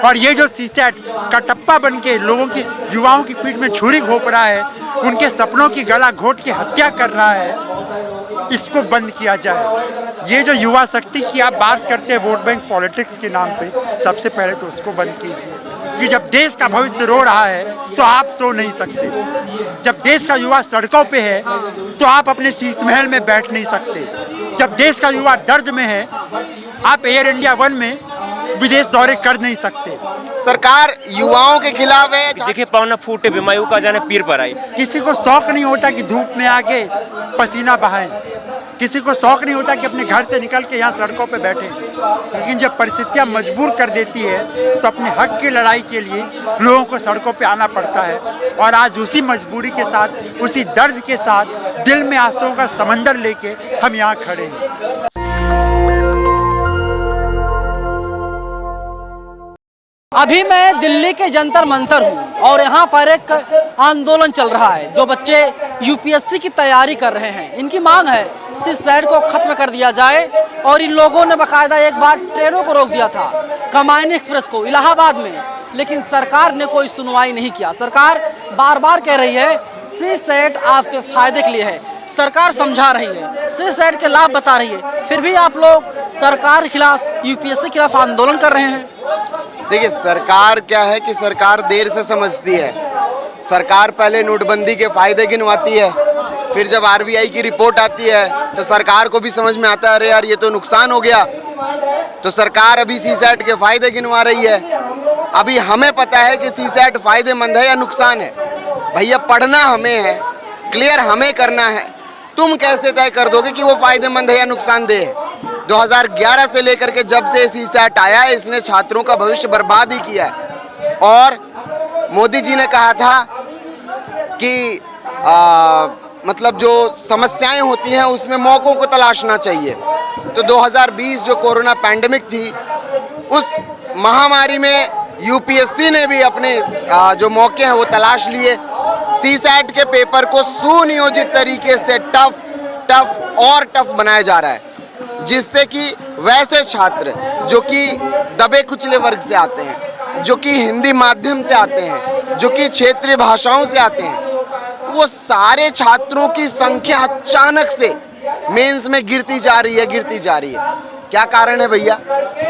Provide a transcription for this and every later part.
और ये जो सीसेट कटप्पा बन के लोगों की युवाओं की पीठ में छुरी घोंप रहा है, उनके सपनों की गला घोंट की हत्या कर रहा है, इसको बंद किया जाए। ये जो युवा शक्ति की आप बात करते हैं वोट बैंक पॉलिटिक्स के नाम पे, सबसे पहले तो उसको बंद कीजिए कि जब देश का भविष्य रो रहा है तो आप सो नहीं सकते। जब देश का युवा सड़कों पे है तो आप अपने शीश महल में बैठ नहीं सकते। जब देश का युवा दर्द में है, आप एयर इंडिया 1 में विदेश दौरे कर नहीं सकते। सरकार युवाओं के खिलाफ है। देखे पाँव न फूटे बीमायू का जाने पीर पर आई। किसी को शौक नहीं होता कि धूप में आके पसीना बहाएं, किसी को शौक नहीं होता कि अपने घर से निकल के यहाँ सड़कों पे बैठे, लेकिन जब परिस्थितियाँ मजबूर कर देती है तो अपने हक की लड़ाई के लिए लोगों को सड़कों पे आना पड़ता है। और आज उसी मजबूरी के साथ, उसी दर्द के साथ, दिल में आंसुओं का समंदर लेके हम यहाँ खड़े हैं। अभी मैं दिल्ली के जंतर मंतर हूँ और यहाँ पर एक आंदोलन चल रहा है। जो बच्चे यूपीएससी की तैयारी कर रहे हैं, इनकी मांग है सीसेट को खत्म कर दिया जाए। और इन लोगों ने बाकायदा एक बार ट्रेनों को रोक दिया था, कमायनी एक्सप्रेस को, इलाहाबाद में, लेकिन सरकार ने कोई सुनवाई नहीं किया। सरकार बार बार कह रही है सीसेट आपके फायदे के लिए है, सरकार समझा रही है, सीसेट के लाभ बता रही है, फिर भी आप लोग सरकार के खिलाफ, यूपीएससी के खिलाफ आंदोलन कर रहे हैं। देखिए, सरकार क्या है कि सरकार देर से समझती है। सरकार पहले नोटबंदी के फायदे गिनवाती है, फिर जब आरबीआई की रिपोर्ट आती है तो सरकार को भी समझ में आता है अरे यार ये तो नुकसान हो गया, तो सरकार अभी सीसेट के फायदे गिनवा रही है। अभी हमें पता है कि सीसेट फायदेमंद है या नुकसान है। भैया, पढ़ना हमें है, क्लियर हमें करना है। तुम कैसे तय कर दोगे कि वो फायदेमंद है या नुकसानदेह है? 2011 से लेकर के जब से सीसेट आया है, इसने छात्रों का भविष्य बर्बाद ही किया है। और मोदी जी ने कहा था कि मतलब जो समस्याएं होती हैं उसमें मौकों को तलाशना चाहिए। तो 2020 जो कोरोना पैंडेमिक थी, उस महामारी में यूपीएससी ने भी अपने जो मौके हैं वो तलाश लिए। सीसेट के पेपर को सुनियोजित तरीके से टफ बनाया जा रहा है, जिससे कि वैसे छात्र जो कि दबे कुचले वर्ग से आते हैं, जो कि हिंदी माध्यम से आते हैं, जो कि क्षेत्रीय भाषाओं से आते हैं, वो सारे छात्रों की संख्या अचानक से मेंस में गिरती जा रही है। क्या कारण है भैया?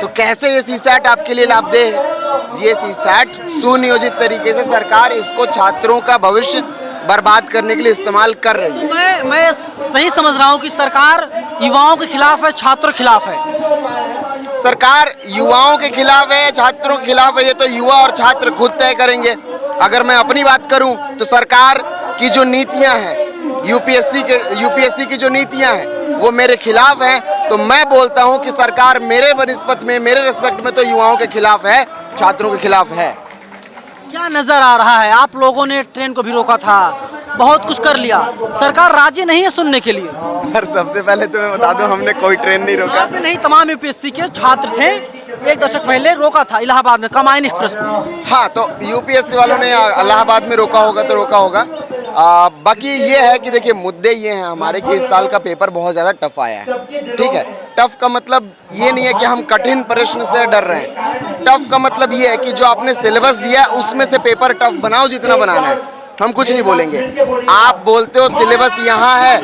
तो कैसे ये सीसेट आपके लिए लाभदेह है? ये सीसेट सुनियोजित तरीके से सरकार इसको छात्रों का भविष्य बर्बाद करने के लिए इस्तेमाल कर रही है। मैं सही समझ रहा हूँ कि सरकार युवाओं के खिलाफ है, छात्रों के खिलाफ है? सरकार युवाओं के खिलाफ है, छात्रों के खिलाफ है, ये तो युवा और छात्र खुद तय करेंगे। अगर मैं अपनी बात करूं तो सरकार की जो नीतियां हैं, यूपीएससी की जो नीतियां हैं वो मेरे खिलाफ हैं। तो मैं बोलता हूं कि सरकार मेरे बनिस्बत में, मेरे रिस्पेक्ट में तो युवाओं के खिलाफ है, छात्रों के खिलाफ है। क्या नजर आ रहा है? आप लोगों ने ट्रेन को भी रोका था, बहुत कुछ कर लिया, सरकार राजी नहीं है सुनने के लिए। सर, सबसे पहले तो मैं बता दूं, हमने कोई ट्रेन नहीं रोका। आपने नहीं, तमाम यूपीएससी के छात्र थे, एक दशक पहले रोका था इलाहाबाद में कमायनी एक्सप्रेस को। हाँ, तो यूपीएससी वालों ने इलाहाबाद में रोका होगा तो रोका होगा। बाकी ये है कि देखिए, मुद्दे ये हैं हमारे कि इस साल का पेपर बहुत ज़्यादा टफ आया है। ठीक है, टफ का मतलब ये नहीं है कि हम कठिन प्रश्न से डर रहे हैं। टफ का मतलब ये है कि जो आपने सिलेबस दिया है उसमें से पेपर टफ बनाओ जितना बनाना है, हम कुछ नहीं बोलेंगे। आप बोलते हो सिलेबस यहाँ है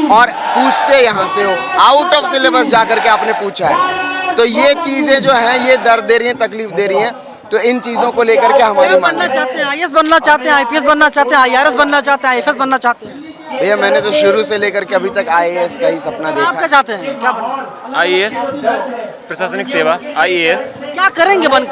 और पूछते यहाँ से हो, आउट ऑफ सिलेबस जाकर के आपने पूछा है, तो ये चीज़ें जो हैं ये दर्द दे रही हैं, तकलीफ दे रही हैं। तो इन चीज़ों को लेकर के हमारी मांग है। आईएएस बनना चाहते हैं, आईपीएस बनना चाहते हैं, आईआरएस बनना चाहते हैं, आईएफएस बनना चाहते हैं? भैया, मैंने तो शुरू से लेकर के अभी तक आईएएस का ही सपना देखा। आप क्या चाहते हैं? क्या बनना? आईएएस, प्रशासनिक सेवा, आईएएस। क्या करेंगे बन?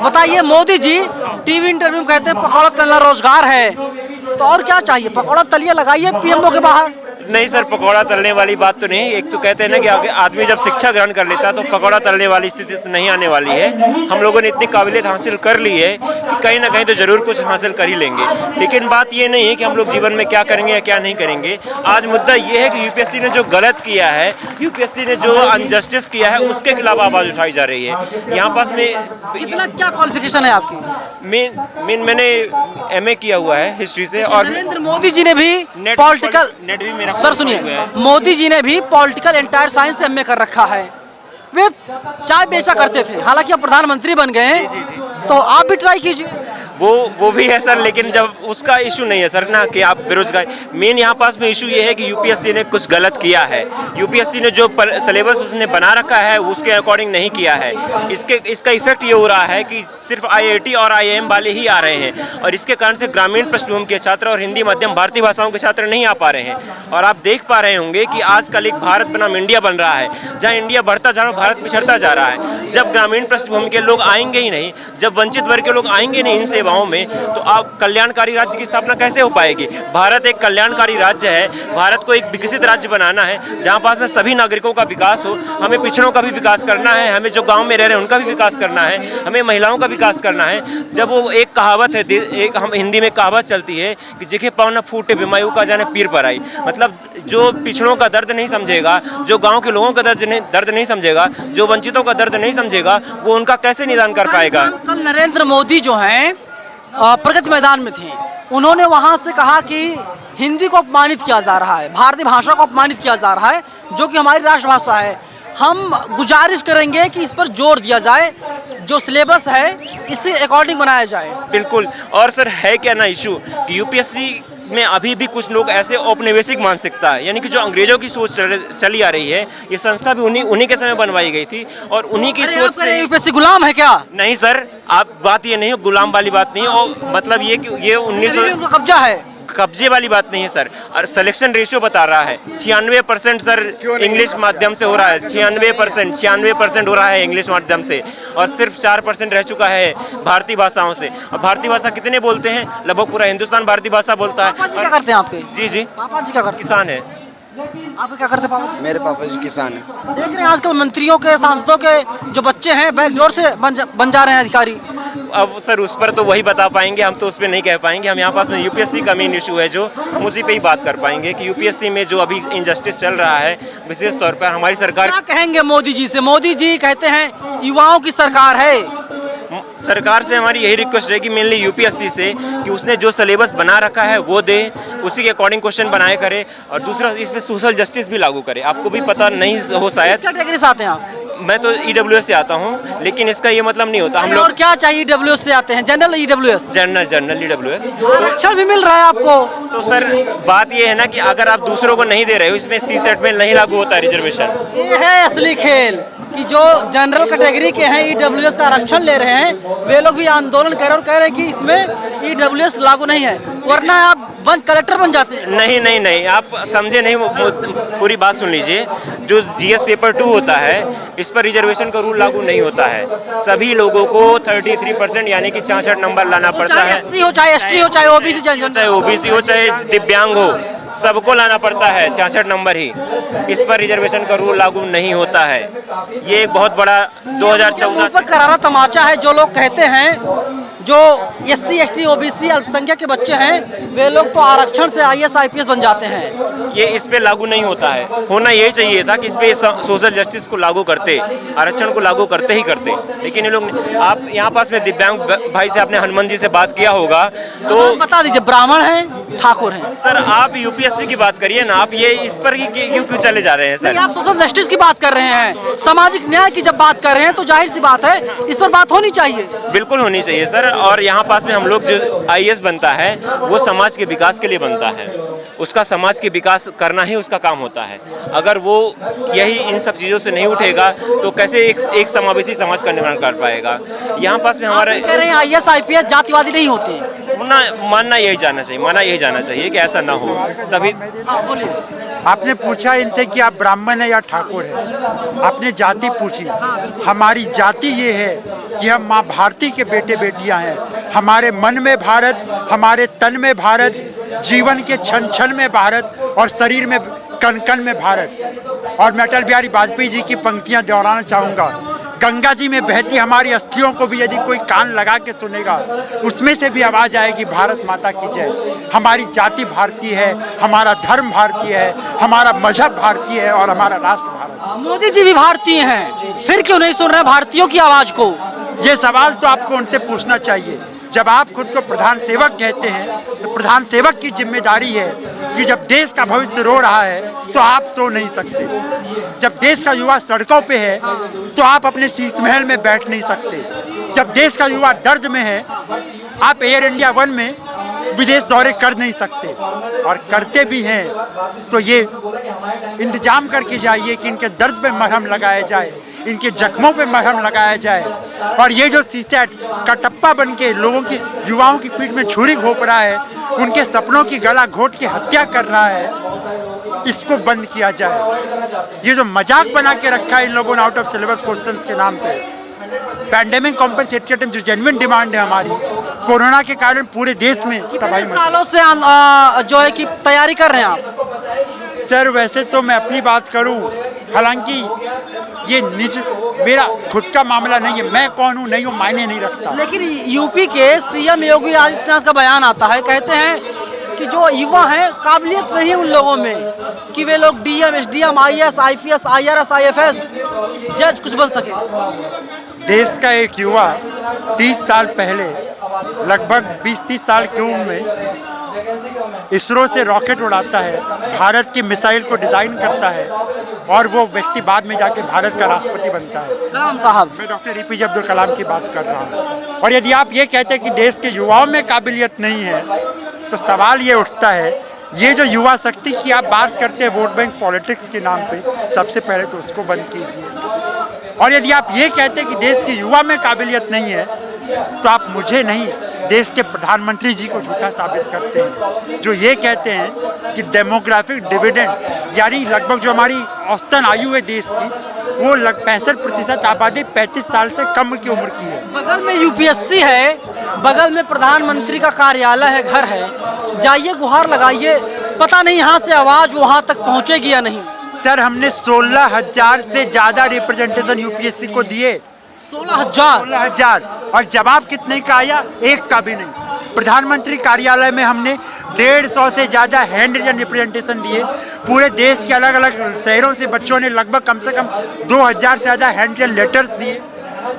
बताइए। मोदी जी टीवी इंटरव्यू में कहते हैं पकौड़ा तलना रोजगार है, तो और क्या चाहिए? पकौड़ा तलिए, लगाइए पीएमओ के बाहर। नहीं सर, पकौड़ा तलने वाली बात तो नहीं। एक तो कहते हैं ना कि आदमी जब शिक्षा ग्रहण कर लेता है तो पकौड़ा तलने वाली स्थिति तो नहीं आने वाली है। हम लोगों ने इतनी काबिलियत हासिल कर ली है कि कहीं ना कहीं तो जरूर कुछ हासिल कर ही लेंगे। लेकिन बात ये नहीं है कि हम लोग जीवन में क्या करेंगे या क्या नहीं करेंगे। आज मुद्दा ये है कि यूपीएससी ने जो गलत किया है, यूपीएससी ने जो अनजस्टिस किया है, उसके खिलाफ आवाज़ उठाई जा रही है। यहाँ पास में इतना क्या क्वालिफिकेशन है आपकी? मैंने एमए किया हुआ है हिस्ट्री से। और नरेंद्र मोदी जी ने भी पॉलिटिकल, नेट भी मेरा, सर सुनिए, मोदी जी ने भी पॉलिटिकल एंटायर साइंस से एमए कर रखा है। वे चाय बेचा करते थे, हालांकि अब प्रधानमंत्री बन गए हैं, तो आप भी ट्राई कीजिए। वो भी है सर, लेकिन जब उसका इशू नहीं है सर ना कि आप बेरोजगार, मेन यहाँ पास में इशू ये है कि यूपीएससी ने कुछ गलत किया है। यूपीएससी ने जो सिलेबस उसने बना रखा है उसके अकॉर्डिंग नहीं किया है। इसका इफेक्ट ये हो रहा है कि सिर्फ आईआईटी और आईआईएम वाले ही आ रहे हैं, और इसके कारण से ग्रामीण पृष्ठभूमि के छात्र और हिंदी मध्यम भारतीय भाषाओं के छात्र नहीं आ पा रहे हैं। और आप देख पा रहे होंगे कि आजकल एक भारत बनाम इंडिया बन रहा है, जहाँ इंडिया बढ़ता जा रहा है, भारत पिछड़ता जा रहा है। जब ग्रामीण पृष्ठभूमि के लोग आएंगे ही नहीं, जब वंचित वर्ग के लोग आएंगे नहीं इन सेवाओं में, तो आप कल्याणकारी राज्य की स्थापना कैसे हो पाएगी। भारत एक कल्याणकारी राज्य है, भारत को एक विकसित राज्य बनाना है जहां पास में सभी नागरिकों का विकास हो। हमें पिछड़ों का भी विकास करना है, हमें जो गांव में रह रहे हैं उनका भी विकास करना है, हमें महिलाओं का विकास करना है। जब वो एक कहावत है, एक हम हिंदी में कहावत चलती है कि जिखे पाँव न फूटे बीमायू का जाने पीर पर आई, मतलब जो पिछड़ों का दर्द नहीं समझेगा, जो गाँव के लोगों का दर्द नहीं समझेगा, जो वंचितों का दर्द नहीं समझेगा, वो उनका कैसे निदान कर पाएगा। कल नरेंद्र मोदी जो हैं प्रगति मैदान में थे, उन्होंने वहां से कहा कि हिंदी को अपमानित किया जा रहा है, भारतीय भाषा को अपमानित किया जा रहा है, जो कि हमारी राष्ट्रभाषा है। हम गुजारिश करेंगे कि इस पर जोर दिया जाए, जो सिलेबस है इससे अकॉर्डिंग बनाया जाए। बिल्कुल। और सर है क्या ना इशू कि यूपीएससी में अभी भी कुछ लोग ऐसे औपनिवेशिक मानसिकता है, यानी कि जो अंग्रेजों की सोच चली आ रही है, ये संस्था भी उन्हीं के समय बनवाई गई थी, और उन्हीं की सोच से। यूपीएससी गुलाम है क्या? नहीं सर, आप बात ये नहीं हो, गुलाम वाली बात नहीं है, और मतलब ये कि ये 1900 कब्जा है, कब्जे वाली बात नहीं है सर। और सिलेक्शन रेशियो बता रहा है 96% सर इंग्लिश माध्यम से हो रहा है, 96% हो रहा है इंग्लिश माध्यम से, और सिर्फ 4% रह चुका है भारतीय भाषाओं से। और भारतीय भाषा कितने बोलते हैं? लगभग पूरा हिंदुस्तान भारतीय भाषा बोलता है। पापा जी क्या करते हैं आपके? जी जी, पापा जी क्या करते किसान है। हैं? आप क्या करते हैं पापा जी? मेरे पापा जी किसान है। देख रहे हैं आजकल मंत्रियों के, सांसदों के जो बच्चे हैं बैकडोर से बन जा रहे हैं अधिकारी। अब सर उस पर तो वही बता पाएंगे, हम तो उस पर नहीं कह पाएंगे। हम यहाँ पास में यूपीएससी का मेन इशू है, जो हम उसी पे ही बात कर पाएंगे कि यूपीएससी में जो अभी इनजस्टिस चल रहा है, विशेष तौर पर हमारी सरकार। क्या कहेंगे मोदी जी से? मोदी जी कहते हैं युवाओं की सरकार है। सरकार से हमारी यही रिक्वेस्ट रहेगी, मेनली यूपीएससी से, कि उसने जो सिलेबस बना रखा है वो दे, उसी के अकॉर्डिंग क्वेश्चन बनाए करे, और दूसरा इसमें सोशल जस्टिस भी लागू करे। आपको भी पता नहीं हो शायद, कैटेगरी से आते हैं आप? मैं तो ईडब्ल्यूएस से आता हूँ, लेकिन इसका ये मतलब नहीं होता हम और लोग क्या चाहिए? ईडब्ल्यूएस से आते हैं, जनरल ईडब्ल्यूएस? General EWS. आरक्षण भी मिल रहा है आपको? तो सर बात ये है ना कि अगर आप दूसरों को नहीं दे रहे हो, इसमें सी सेट में नहीं लागू होता रिजर्वेशन। ये है असली खेल कि जो जनरल कैटेगरी के हैं ईडब्ल्यूएस का आरक्षण ले रहे हैं, वे लोग भी आंदोलन कर रहे हैं और कह रहे हैं कि इसमें ईडब्ल्यूएस लागू नहीं है, वरना आप कलेक्टर बन जाते हैं। नहीं, आप समझे नहीं, पूरी बात सुन लीजिए। जो जीएस पेपर 2 होता है, इस पर रिजर्वेशन का रूल लागू नहीं होता है। सभी लोगों को 33% यानी कि 66 नंबर लाना पड़ता है, चाहे SC हो, चाहे ST हो, चाहे ओबीसी, चाहे ओबीसी हो, चाहे दिव्यांग हो, सबको लाना पड़ता है 66 नंबर ही। इस पर रिजर्वेशन का रूल लागू नहीं होता है। ये एक बहुत बड़ा 2014 पर करारा तमाचा है। जो लोग कहते हैं जो SC ST OBC अल्पसंख्यक के बच्चे हैं, वे लोग तो आरक्षण से IAS IPS बन जाते हैं। ये इस पे लागू नहीं होता है। होना यही चाहिए था कि इस पे सोशल जस्टिस को लागू करते, आरक्षण को लागू करते ही करते, लेकिन ये लोग। आप यहाँ पास में दिव्यांग भाई से, आपने हनुमान जी से बात किया होगा, तो बता दीजिए ब्राह्मण हैं, ठाकुर हैं? सर आप यूपीएससी की बात करिए ना, आप ये इस पर ही क्यों चले जा रहे हैं सर? आप सोशल जस्टिस की बात कर रहे हैं, सामाजिक न्याय की जब बात कर रहे हैं, तो जाहिर सी बात है इस पर बात होनी चाहिए। बिल्कुल होनी चाहिए सर। और यहाँ पास में हम लोग जो IAS बनता है, वो समाज के विकास के लिए बनता है, उसका समाज के विकास करना ही उसका काम होता है। अगर वो यही इन सब चीज़ों से नहीं उठेगा, तो कैसे एक समावेशी समाज का निर्माण कर पाएगा? यहाँ पास में हमारे कह रहे हैं IAS IPS जातिवादी नहीं होते, मानना यही जाना चाहिए कि ऐसा ना हो, तभी। बोलिए। आपने पूछा इनसे कि आप ब्राह्मण है या ठाकुर है, आपने जाति पूछी। हमारी जाति ये है कि हम माँ भारती के बेटे बेटियां हैं। हमारे मन में भारत, हमारे तन में भारत, जीवन के क्षण क्षण में भारत, और शरीर में कण कण में भारत। और मैं अटल बिहारी वाजपेयी जी की पंक्तियां दोहराना चाहूँगा। गंगा जी में बहती हमारी अस्थियों को भी यदि कोई कान लगा के सुनेगा, उसमें से भी आवाज़ आएगी भारत माता की जय। हमारी जाति भारतीय है, हमारा धर्म भारतीय है, हमारा मजहब भारतीय है, और हमारा राष्ट्र भारत। मोदी जी भी भारतीय हैं, फिर क्यों नहीं सुन रहे भारतीयों की आवाज़ को? ये सवाल तो आपको उनसे पूछना चाहिए। जब आप खुद को प्रधान सेवक कहते हैं तो प्रधान सेवक की जिम्मेदारी है कि जब देश का भविष्य रो रहा है तो आप सो नहीं सकते। जब देश का युवा सड़कों पे है तो आप अपने शीश महल में बैठ नहीं सकते। जब देश का युवा दर्द में है आप एयर इंडिया 1 में विदेश दौरे कर नहीं सकते, और करते भी हैं तो ये इंतजाम करके जाइए कि इनके दर्द पे मरहम लगाया जाए, इनके जख्मों पे मरहम लगाया जाए। और ये जो सीसैट कटप्पा बन के लोगों की युवाओं की पीठ में छुरी घोंप रहा है, उनके सपनों की गला घोंट के हत्या कर रहा है, इसको बंद किया जाए। ये जो मजाक बना के रखा है इन लोगों ने आउट ऑफ सिलेबस क्वेश्चंस के नाम पे, पैंडेमिक कॉम्पेंसेशन जो जेन्युइन डिमांड है हमारी, कोरोना के कारण पूरे देश में तबाही मची। सालों से जो है कि तैयारी कर रहे हैं आप? सर वैसे तो मैं अपनी बात करूं, हालांकि ये निज मेरा खुद का मामला नहीं है, मैं कौन हूं नहीं हूं मायने नहीं रखता। लेकिन यूपी के सीएम योगी आदित्यनाथ का बयान आता है, कहते हैं कि जो युवा हैं काबिलियत नहीं है उन लोगों में कि वे लोग DM, SDM, IAS, IPS, IRS, IFS, जज कुछ बन सके। देश का एक युवा 30 साल पहले लगभग 20-30 साल की उम्र में इसरो से रॉकेट उड़ाता है, भारत की मिसाइल को डिज़ाइन करता है, और वो व्यक्ति बाद में जाके भारत का राष्ट्रपति बनता है। कलाम साहब, मैं डॉक्टर एपीजे अब्दुल कलाम की बात कर रहा हूँ। और यदि आप ये कहते हैं कि देश के युवाओं में काबिलियत नहीं है तो सवाल ये उठता है, ये जो युवा शक्ति की आप बात करते हैं वोट बैंक पॉलिटिक्स के नाम पे, सबसे पहले तो उसको बंद कीजिए। और यदि आप ये कहते हैं कि देश के युवा में काबिलियत नहीं है तो आप मुझे नहीं, देश के प्रधानमंत्री जी को झूठा साबित करते हैं, जो ये कहते हैं कि डेमोग्राफिक डिविडेंड यानी लगभग जो हमारी औसतन आयु है देश की, वो 65% आबादी 35 साल से कम की उम्र की है। बगल में यूपीएससी है, बगल में प्रधानमंत्री का कार्यालय है, घर है, जाइए गुहार लगाइए, पता नहीं यहाँ से आवाज वहाँ तक पहुँचेगी या नहीं। सर हमने 16,000 से ज्यादा रिप्रेजेंटेशन यूपीएससी को दिए। 16,000 और जवाब कितने का आया? एक का भी नहीं। प्रधानमंत्री कार्यालय में हमने 150 से ज़्यादा हैंड रिटन रिप्रेजेंटेशन दिए। पूरे देश के अलग अलग शहरों से बच्चों ने लगभग कम से कम 2,000 से ज़्यादा हैंड रिटन लेटर्स दिए।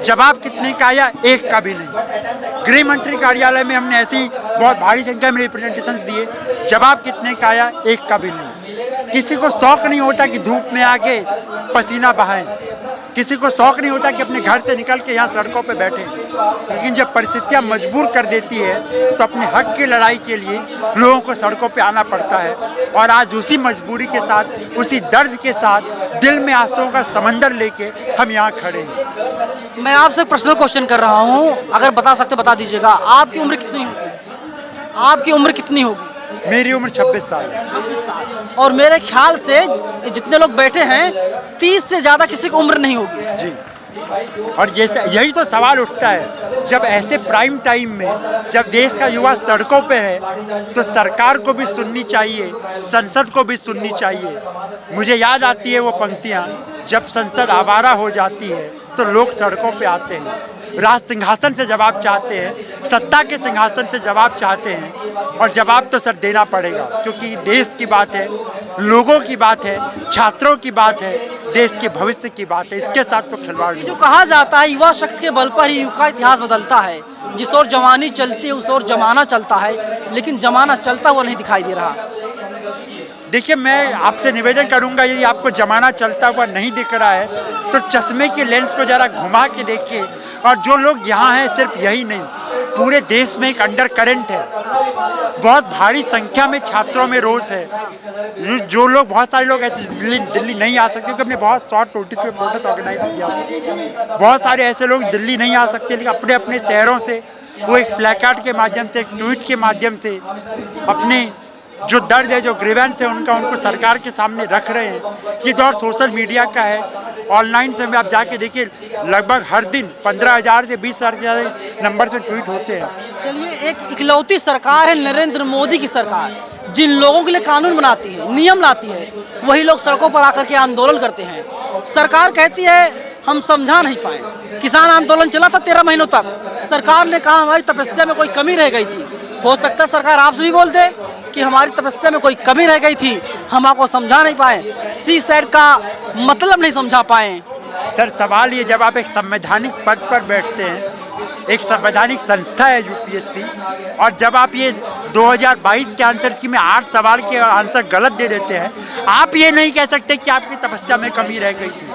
जवाब कितने का आया? एक का भी नहीं। गृह मंत्री कार्यालय में हमने ऐसी बहुत भारी संख्या में रिप्रेजेंटेशन दिए। जवाब कितने का आया? एक का भी नहीं। किसी को शौक नहीं होता कि धूप में आके पसीना बहाएं, किसी को शौक नहीं होता कि अपने घर से निकल के यहाँ सड़कों पे बैठे, लेकिन जब परिस्थितियाँ मजबूर कर देती है तो अपने हक की लड़ाई के लिए लोगों को सड़कों पे आना पड़ता है। और आज उसी मजबूरी के साथ, उसी दर्द के साथ, दिल में आंसुओं का समंदर लेके हम यहाँ खड़े हैं। मैं आपसे पर्सनल क्वेश्चन कर रहा हूँ, अगर बता सकते बता दीजिएगा, आपकी उम्र कितनी होगी? आपकी उम्र कितनी होगी? मेरी उम्र 26 साल है। 26 साल। और मेरे ख्याल से जितने लोग बैठे हैं 30 से ज़्यादा किसी की उम्र नहीं होगी। जी, और जैसे यही तो सवाल उठता है, जब ऐसे प्राइम टाइम में जब देश का युवा सड़कों पे है तो सरकार को भी सुननी चाहिए, संसद को भी सुननी चाहिए। मुझे याद आती है वो पंक्तियाँ, जब संसद आवारा हो जाती है तो लोग सड़कों पे आते हैं, राज सिंहासन से जवाब चाहते हैं, सत्ता के सिंहासन से जवाब चाहते हैं, और जवाब तो सर देना पड़ेगा, क्योंकि देश की बात है, लोगों की बात है, छात्रों की बात है, देश के भविष्य की बात है। इसके साथ तो खिलवाड़ नहीं। जो कहा जाता है युवा शक्ति के बल पर ही युग का इतिहास बदलता है, जिस ओर जवानी चलती है उस ओर जमाना चलता है, लेकिन जमाना चलता हुआ नहीं दिखाई दे रहा। देखिए, मैं आपसे निवेदन करूंगा, यदि आपको जमाना चलता हुआ नहीं दिख रहा है तो चश्मे के लेंस को ज़रा घुमा के देखिए। और जो लोग यहाँ हैं, सिर्फ यही नहीं, पूरे देश में एक अंडर करंट है, बहुत भारी संख्या में छात्रों में रोष है। जो लोग, बहुत सारे लोग ऐसे दिल्ली नहीं आ सकते क्योंकि हमने बहुत शॉर्ट नोटिस में प्रोटेस्ट ऑर्गेनाइज किया था। बहुत सारे ऐसे लोग दिल्ली नहीं आ सकते, लेकिन अपने अपने शहरों से वो एक प्लेकार्ड के माध्यम से, एक ट्वीट के माध्यम से अपने जो दर्द है, जो ग्रीवेंस है उनको सरकार के सामने रख रहे हैं। ये दौर सोशल मीडिया का है, ऑनलाइन से आप जाके देखिए, लगभग हर दिन 15,000 से 20,000 से ज़्यादा नंबर से ट्वीट होते हैं। चलिए, एक इकलौती सरकार है नरेंद्र मोदी की सरकार, जिन लोगों के लिए कानून बनाती है, नियम लाती है, वही लोग सड़कों पर आकर के आंदोलन करते हैं। सरकार कहती है हम समझा नहीं पाए। किसान आंदोलन चला था 13 महीनों तक, सरकार ने कहा हमारी तपस्या में कोई कमी रह गई थी। हो सकता है सरकार आपसे भी बोल दे कि हमारी तपस्या में कोई कमी रह गई थी, हम आपको समझा नहीं पाए, सीसैट का मतलब नहीं समझा पाए। सर सवाल ये, जब आप एक संवैधानिक पद पर बैठते हैं, एक संवैधानिक संस्था है यूपीएससी। और जब आप ये 2022 के आंसर की में 8 सवाल के आंसर गलत दे देते हैं, आप ये नहीं कह सकते कि आपकी तपस्या में कमी रह गई थी,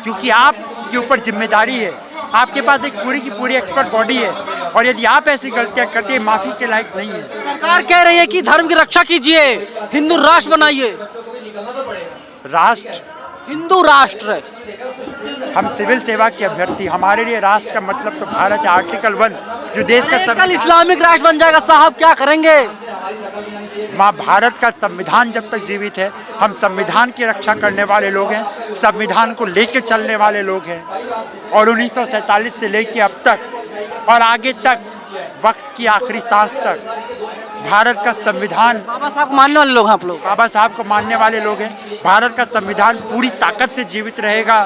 क्योंकि आपके ऊपर जिम्मेदारी है। आपके पास एक पूरी की पूरी एक्सपर्ट बॉडी है, और यदि आप ऐसी गलतियां करते हैं, माफी के लायक नहीं है। सरकार कह रही है कि धर्म की रक्षा कीजिए, हिंदू राष्ट्र बनाइए। राष्ट्र, हिंदू राष्ट्र, हम सिविल सेवा के अभ्यर्थी, हमारे लिए राष्ट्र का मतलब तो भारत है। आर्टिकल 1 जो देश का कल इस्लामिक राष्ट्र बन जाएगा साहब, क्या करेंगे? माँ भारत का संविधान जब तक जीवित है, हम संविधान की रक्षा करने वाले लोग हैं, संविधान को लेके चलने वाले लोग हैं। और 1947 से लेके अब तक और आगे तक, वक्त की आखिरी सांस तक भारत का संविधान, बाबा साहब को मानने वाले लोग हैं आप लोग? बाबा साहब को मानने वाले लोग हैं। भारत का संविधान पूरी ताकत से जीवित रहेगा,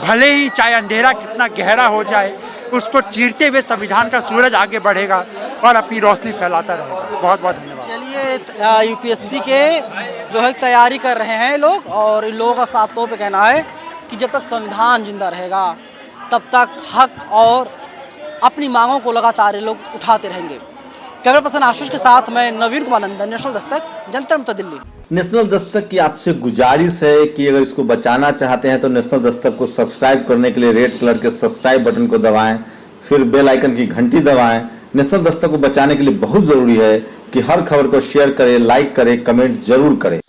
भले ही चाहे अंधेरा कितना गहरा हो जाए, उसको चीरते हुए संविधान का सूरज आगे बढ़ेगा और अपनी रोशनी फैलाता रहेगा। बहुत बहुत धन्यवाद। चलिए, यूपीएससी के जो है तैयारी कर रहे हैं लोग, और इन लोगों का साफ तौर पे कहना है कि जब तक संविधान जिंदा रहेगा तब तक हक और अपनी मांगों को लगातार ये लोग उठाते रहेंगे। कैमरा पर्सन आशीष के साथ मैं नवीन कुमार नंदन, नेशनल दस्तक, जंतर मंतर, दिल्ली। नेशनल दस्तक की आपसे गुजारिश है कि अगर इसको बचाना चाहते हैं तो नेशनल दस्तक को सब्सक्राइब करने के लिए रेड कलर के सब्सक्राइब बटन को दबाएं, फिर बेल आइकन की घंटी दबाएं। नेशनल दस्तक को बचाने के लिए बहुत जरूरी है कि हर खबर को शेयर करें, लाइक करें, कमेंट जरूर करें।